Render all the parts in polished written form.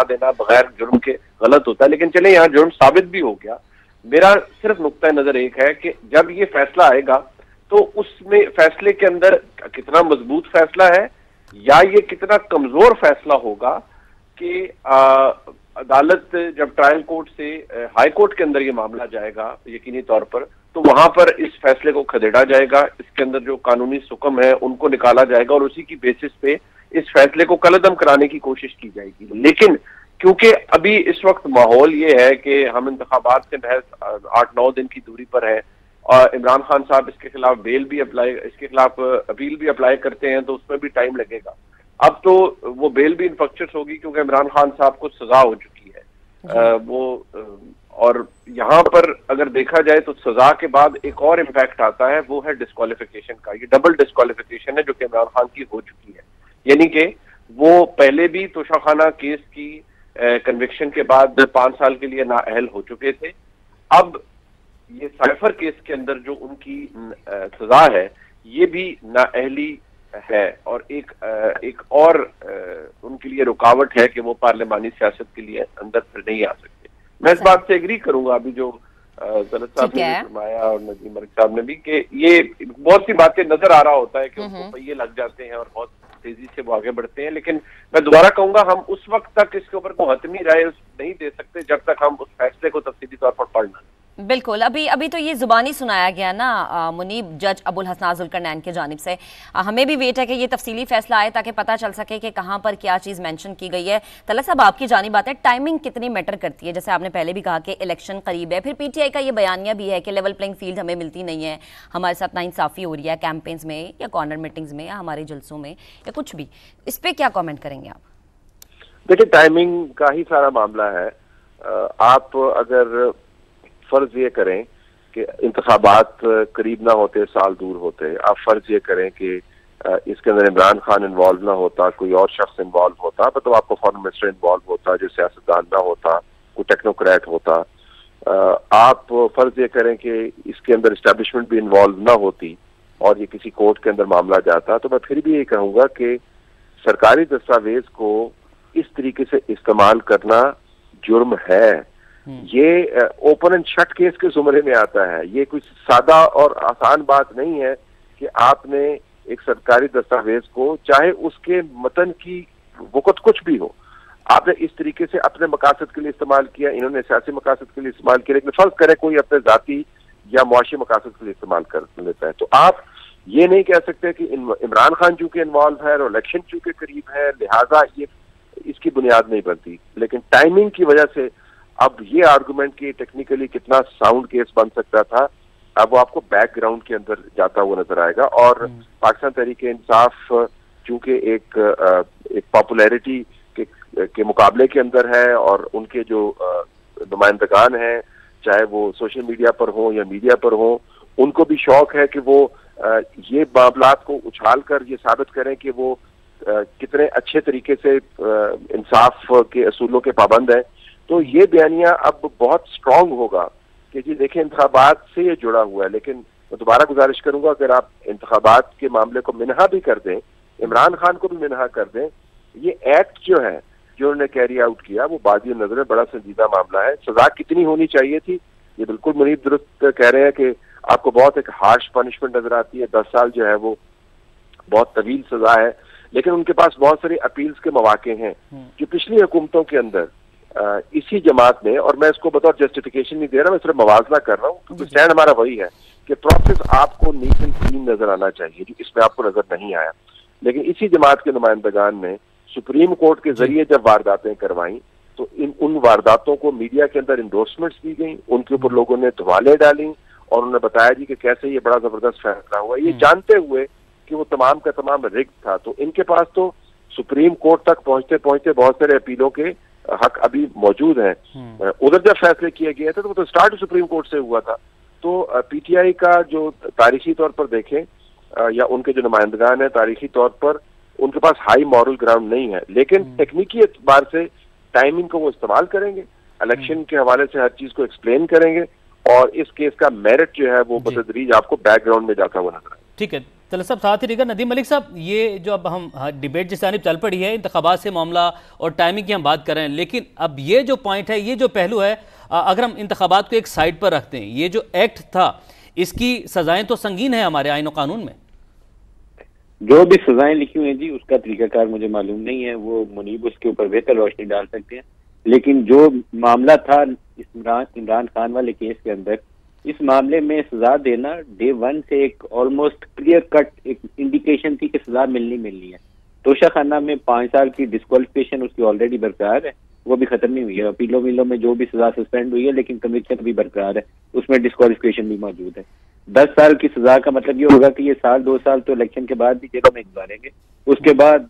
دینا بغیر جرم کے غلط ہوتا ہے، لیکن چلیں یہاں جرم ثابت بھی ہو گیا۔ میرا صرف نقطہ نظر ایک ہے کہ جب یہ فیصلہ آئے گا تو اس میں فیصلے کے اندر کتنا مضبوط فیصلہ ہے یا یہ کتنا کمزور فیصلہ ہوگا کہ عدالت جب ٹرائل کورٹ سے ہائی کورٹ کے اندر یہ معاملہ جائے گا یقینی طور پر، تو وہاں پر اس فیصلے کو کھدیڑا جائے گا، اس کے اندر جو قانونی حکم ہے ان کو نکالا جائے گا اور اسی کی بیسس پہ اس فیصلے کو کالعدم کرانے کی کوشش کی جائے گی۔ لیکن کیونکہ ابھی اس وقت ماحول یہ ہے کہ ہم انتخابات سے محض 8-9 دن کی دوری پر ہیں اور عمران خان صاحب اس کے خلاف اپیل بھی اپلائی کرتے ہیں تو اس میں بھی ٹائم لگے گا۔ اب تو وہ بیل بھی انفیکچس ہوگی کیونکہ عمران خان صاحب کو سزا ہو چکی ہے اور یہاں پر اگر دیکھا جائے تو سزا کے بعد ایک اور امپیکٹ آتا ہے، وہ ہے ڈسکوالیفیکیشن کا۔ یہ ڈبل ڈسکوالیفیکیشن ہے جو کہ عمران خان کی ہو چکی ہے، یعنی کہ وہ پہلے بھی توشہ کیس کی کنوکشن کے بعد 5 سال کے لیے نااہل ہو چکے تھے۔ اب یہ سائفر کیس کے اندر جو ان کی سزا ہے یہ بھی نااہلی ہے اور ایک اور ان کے لیے رکاوٹ ہے کہ وہ پارلیمانی سیاست کے لیے اندر پھر نہیں آ سکتے۔ میں اس بات سے ایگری کروں گا ابھی جو طلعت صاحب نے فرمایا اور نظیم ملک صاحب نے بھی کہ یہ بہت سی باتیں نظر آ رہا ہوتا ہے کہ ان کو پہیے لگ جاتے ہیں اور بہت تیزی سے وہ آگے بڑھتے ہیں، لیکن میں دوبارہ کہوں گا ہم اس وقت تک اس کے اوپر کوئی حتمی رائے نہیں دے سکتے جب تک ہم اس فیصلے کو تفصیلی طور پر پڑھ نہ لیں۔ بالکل، ابھی تو یہ زبانی سنایا گیا نا منیب جج ابو الحسنات ذوالقرنین کی جانب سے، ہمیں بھی ویٹ ہے کہ یہ تفصیلی فیصلہ آئے تاکہ پتہ چل سکے کہ کہاں پر کیا چیز مینشن کی گئی ہے۔ طلعت صاحب آپ کی جانب آتے ہیں، ٹائمنگ کتنی میٹر کرتی ہے؟ جیسے آپ نے پہلے بھی کہا کہ الیکشن قریب ہے، پھر پی ٹی آئی کا یہ بیانیہ بھی ہے کہ لیول پلینگ فیلڈ ہمیں ملتی نہیں ہے، ہمارے ساتھ ناانصافی ہو رہی ہے کیمپینز میں یا کارنر میٹنگز میں یا ہمارے جلسوں میں یا کچھ بھی، اس پہ کیا کامنٹ کریں گے آپ؟ دیکھیں ٹائمنگ کا ہی سارا معاملہ ہے۔ آپ اگر فرض یہ کریں کہ انتخابات قریب نہ ہوتے، سال دور ہوتے، آپ فرض یہ کریں کہ اس کے اندر عمران خان انوالو نہ ہوتا، کوئی اور شخص انوالو ہوتا، تو آپ کو فارن منسٹر انوالو ہوتا جو سیاستدان نہ ہوتا، کوئی ٹیکنوکریٹ ہوتا، آپ فرض یہ کریں کہ اس کے اندر اسٹیبلشمنٹ بھی انوالو نہ ہوتی اور یہ کسی کورٹ کے اندر معاملہ جاتا، تو میں پھر بھی یہ کہوں گا کہ سرکاری دستاویز کو اس طریقے سے استعمال کرنا جرم ہے۔ یہ اوپن اینڈ شٹ کیس کے زمرے میں آتا ہے، یہ کوئی سادہ اور آسان بات نہیں ہے کہ آپ نے ایک سرکاری دستاویز کو چاہے اس کے متن کی وقت کچھ بھی ہو، آپ نے اس طریقے سے اپنے مقاصد کے لیے استعمال کیا، انہوں نے سیاسی مقاصد کے لیے استعمال کیا، لیکن فرض کرے کوئی اپنے ذاتی یا معاشی مقاصد کے لیے استعمال کر لیتا ہے، تو آپ یہ نہیں کہہ سکتے کہ عمران خان چونکہ انوالو ہے اور الیکشن چونکہ قریب ہے لہٰذا یہ اس کی بنیاد نہیں بنتی۔ لیکن ٹائمنگ کی وجہ سے اب یہ آرگومنٹ کہ ٹیکنیکلی کتنا ساؤنڈ کیس بن سکتا تھا، اب وہ آپ کو بیک گراؤنڈ کے اندر جاتا ہوا نظر آئے گا۔ اور پاکستان تحریک انصاف چونکہ ایک پاپولیرٹی کے مقابلے کے اندر ہے اور ان کے جو نمائندگان ہیں چاہے وہ سوشل میڈیا پر ہوں یا میڈیا پر ہوں، ان کو بھی شوق ہے کہ وہ یہ معاملات کو اچھال کر یہ ثابت کریں کہ وہ کتنے اچھے طریقے سے انصاف کے اصولوں کے پابند ہیں۔ تو یہ بیانیہ اب بہت سٹرونگ ہوگا کہ جی دیکھیں انتخابات سے یہ جڑا ہوا ہے، لیکن میں دوبارہ گزارش کروں گا اگر آپ انتخابات کے معاملے کو منہا بھی کر دیں، عمران خان کو بھی منہا کر دیں، یہ ایکٹ جو ہے جو انہوں نے کیری آؤٹ کیا وہ بادی نظر بڑا سنجیدہ معاملہ ہے۔ سزا کتنی ہونی چاہیے تھی، یہ بالکل منیب درست کہہ رہے ہیں کہ آپ کو بہت ایک ہارش پنشمنٹ نظر آتی ہے، 10 سال جو ہے وہ بہت طویل سزا ہے، لیکن ان کے پاس بہت ساری اپیلز کے مواقع ہیں جو پچھلی حکومتوں کے اندر اسی جماعت میں، اور میں اس کو بطور جسٹیفیکیشن نہیں دے رہا، میں صرف موازنہ کر رہا ہوں کیونکہ اسٹینڈ ہمارا وہی ہے کہ پروسیس آپ کو نیٹ اینڈ کلین نظر آنا چاہیے جو اس میں آپ کو نظر نہیں آیا، لیکن اسی جماعت کے نمائندگان نے سپریم کورٹ کے ذریعے جب وارداتیں کروائیں تو ان وارداتوں کو میڈیا کے اندر انڈورسمنٹس دی گئیں، ان کے اوپر لوگوں نے دھوالیں ڈالیں اور انہوں نے بتایا جی کہ کیسے یہ بڑا زبردست فیصلہ ہوا، یہ جانتے ہوئے کہ وہ تمام کا تمام رگ تھا۔ تو ان کے پاس تو سپریم کورٹ تک پہنچتے پہنچتے بہت سارے اپیلوں کے حق ابھی موجود ہیں۔ ادھر جب فیصلے کیے گئے تھے تو وہ تو اسٹارٹ سپریم کورٹ سے ہوا تھا، تو پی ٹی آئی کا جو تاریخی طور پر دیکھیں یا ان کے جو نمائندگان ہیں تاریخی طور پر ان کے پاس ہائی مورل گراؤنڈ نہیں ہے، لیکن تکنیکی اعتبار سے ٹائمنگ کو وہ استعمال کریں گے، الیکشن کے حوالے سے ہر چیز کو ایکسپلین کریں گے اور اس کیس کا میرٹ جو ہے وہ بتدریج آپ کو بیک گراؤنڈ میں جاتا ہوا نظر آئے۔ ٹھیک ہے طلعت صاحب ساتھ ہی رہے گا۔ ندیم ملک صاحب، یہ جو اب ہم ڈیبیٹ جس جانب چل پڑی ہے، انتخابات سے معاملہ اور ٹائمنگ کی ہم بات کر رہے ہیں، لیکن اب یہ جو پوائنٹ ہے، یہ جو پہلو ہے، اگر ہم انتخابات کو ایک سائڈ پر رکھتے ہیں، یہ جو ایکٹ تھا اس کی سزائیں تو سنگین ہیں ہمارے آئین و قانون میں۔ جو بھی سزائیں لکھی ہوئی ہیں جی، اس کا طریقہ کار مجھے معلوم نہیں ہے، وہ منیب اس کے اوپر بہتر روشنی ڈال سکتے ہیں، لیکن جو معاملہ تھا عمران خان والے کیس کے اندر، اس معاملے میں سزا دینا ڈے ون سے ایک آلموسٹ کلیئر کٹ ایک انڈیکیشن تھی کہ سزا ملنی ہے۔ توشہ خانہ میں 5 سال کی ڈسکوالیفکیشن اس کی آلریڈی برقرار ہے، وہ بھی ختم نہیں ہوئی ہے۔ اپیلوں ویلوں میں جو بھی سزا سسپینڈ ہوئی ہے، لیکن کنوکشن بھی برقرار ہے، اس میں ڈسکوالیفکیشن بھی موجود ہے۔ 10 سال کی سزا کا مطلب یہ ہوگا کہ یہ 2 سال تو الیکشن کے بعد بھی جیلوں میں گزاریں گے، اس کے بعد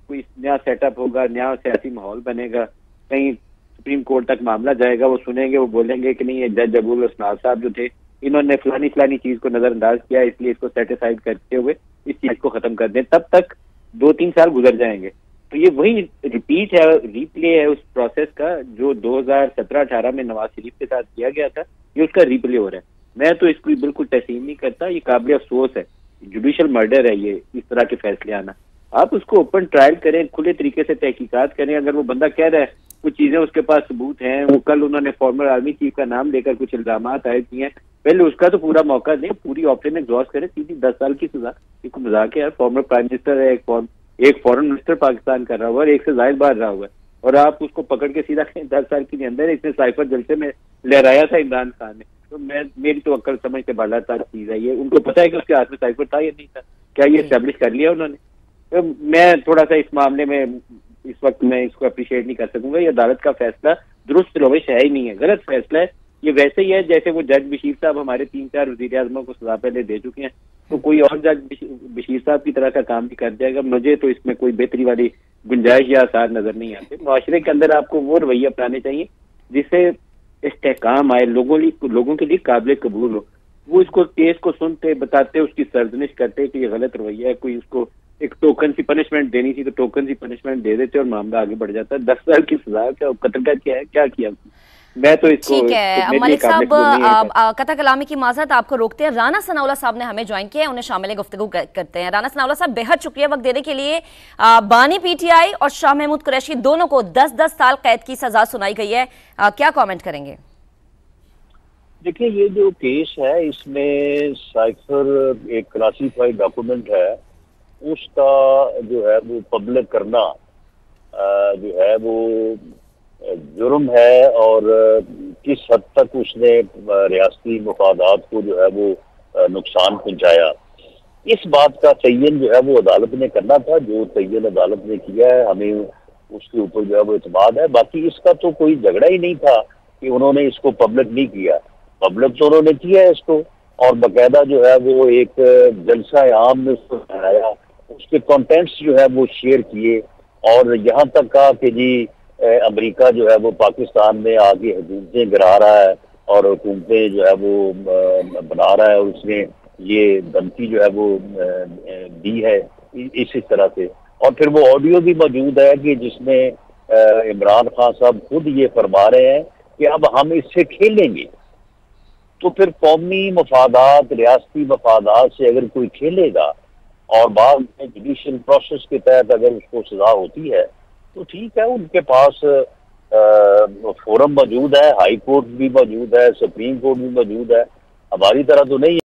کوئی نیا سیٹ اپ ہوگا، نیا سیاسی ماحول بنے گا، کہیں سپریم کورٹ تک معاملہ جائے گا، وہ سنیں گے، وہ بولیں گے کہ نہیں، یہ جج ابو الحسناز صاحب جو تھے، انہوں نے فلانی چیز کو نظر انداز کیا، اس لیے اس کو سیٹیسفائڈ کرتے ہوئے اس چیز کو ختم کر دیں۔ تب تک 2-3 سال گزر جائیں گے۔ تو یہ وہی ریپیٹ ہے، ریپلے ہے اس پروسیس کا جو 2017-18 میں نواز شریف کے ساتھ کیا گیا تھا، یہ اس کا ریپلے ہو رہا ہے۔ میں تو اس کو بالکل تسلیم نہیں کرتا، یہ قابل افسوس ہے، جوڈیشل مرڈر ہے یہ، اس طرح کے فیصلے آنا۔ آپ اس کو اوپن ٹرائل کریں، کھلے طریقے سے تحقیقات کریں۔ اگر وہ بندہ کہہ رہا ہے کچھ چیزیں اس کے پاس ثبوت ہیں، وہ کل انہوں نے فارمر آرمی چیف کا نام لے کر کچھ الزامات عائد کیے ہیں، پہلے اس کا تو پورا موقع دیں، پوری آپشن ایگزاسٹ کریں، سیدھی 10 سال کی سزا۔ یہ کوئی مذاق ہے یار، فارمر پرائم منسٹر ہے، ایک فورن منسٹر پاکستان کر رہا ہوا ہے، ایک سے زائد بار رہا ہوا ہے، اور آپ اس کو پکڑ کے سیدھا 10 سال کے اندر، اس نے سائفر جلسے میں لہرایا تھا عمران خان نے، تو میری تو عقل سمجھ سے بالا تر چیز ہے یہ۔ ان کو پتا ہے کہ اس کے ہاتھ میں سائفر تھا یا نہیں تھا، کیا یہ اسٹیبلش کر لیا انہوں نے؟ تو میں تھوڑا سا اس معاملے میں اس وقت میں اس کو اپریشیٹ نہیں کر سکوں گا۔ یہ عدالت کا فیصلہ درست روش ہے ہی نہیں ہے، غلط فیصلہ ہے یہ۔ ویسے ہی ہے جیسے وہ جج بشیر صاحب ہمارے 3-4 وزیر اعظموں کو سزا پہلے دے چکے ہیں، تو کوئی اور جج بشیر صاحب کی طرح کا کام بھی کر جائے گا۔ مجھے تو اس میں کوئی بہتری والی گنجائش یا آثار نظر نہیں آتے۔ معاشرے کے اندر آپ کو وہ رویہ اپنانے چاہیے جس سے استحکام آئے، لوگوں کے لیے قابل قبول ہو۔ وہ اس کو کیس کو سنتے، بتاتے، اس کی سرزنش کرتے کہ یہ غلط رویہ ہے، کوئی اس کو ایک ٹوکن سی پنشمنٹ دینی تھی تو ٹوکن سی پنشمنٹ دے دیتے اور معاملہ آگے بڑھ جاتا ہے۔ 10 سال کی سزا کیا، قتل کا کیا ہے، کیا کیا؟ میں تو اس کو ٹھیک ہے ملک صاحب، قطع کلامی کی معذرت، آپ کو روکتے ہیں۔ رانا ثناءاللہ صاحب نے ہمیں جوائن کیا ہے، انہیں شامل گفتگو کرتے ہیں۔ رانا ثناءاللہ صاحب، بہت شکریہ وقت دینے کے لیے۔ بانی پی ٹی آئی اور شاہ محمود قریشی دونوں کو 10-10 سال قید کی سزا سنائی گئی ہے، کیا کامنٹ کریں گے؟ دیکھیں، یہ جو کیس ہے اس میں سائفر ایک کلاسیفائڈ ڈاکومنٹ ہے، اس کا جو ہے وہ پبلک کرنا جو ہے وہ جرم ہے، اور کس حد تک اس نے ریاستی مفادات کو جو ہے وہ نقصان پہنچایا، اس بات کا تعین جو ہے وہ عدالت نے کرنا تھا۔ جو تعین عدالت نے کیا ہے، ہمیں اس کے اوپر جو ہے وہ اعتماد ہے۔ باقی اس کا تو کوئی جھگڑا ہی نہیں تھا کہ انہوں نے اس کو پبلک نہیں کیا، پبلک تو انہوں نے کیا ہے اس کو، اور باقاعدہ جو ہے وہ ایک جلسہ عام میں اس کو ٹھہرایا، اس کے کانٹینٹس جو ہے وہ شیئر کیے، اور یہاں تک کہا کہ جی امریکہ جو ہے وہ پاکستان میں آگے حکومتیں گرا رہا ہے اور حکومتیں جو ہے وہ بنا رہا ہے، اور اس نے یہ دھمکی جو ہے وہ دی ہے اسی طرح سے۔ اور پھر وہ آڈیو بھی موجود ہے کہ جس میں عمران خان صاحب خود یہ فرما رہے ہیں کہ اب ہم اس سے کھیلیں گے۔ تو پھر قومی مفادات، ریاستی مفادات سے اگر کوئی کھیلے گا اور بعد میں جوڈیشل پروسیس کے تحت اگر اس کو سزا ہوتی ہے تو ٹھیک ہے، ان کے پاس فورم موجود ہے، ہائی کورٹ بھی موجود ہے، سپریم کورٹ بھی موجود ہے، ہماری طرح تو نہیں ہے۔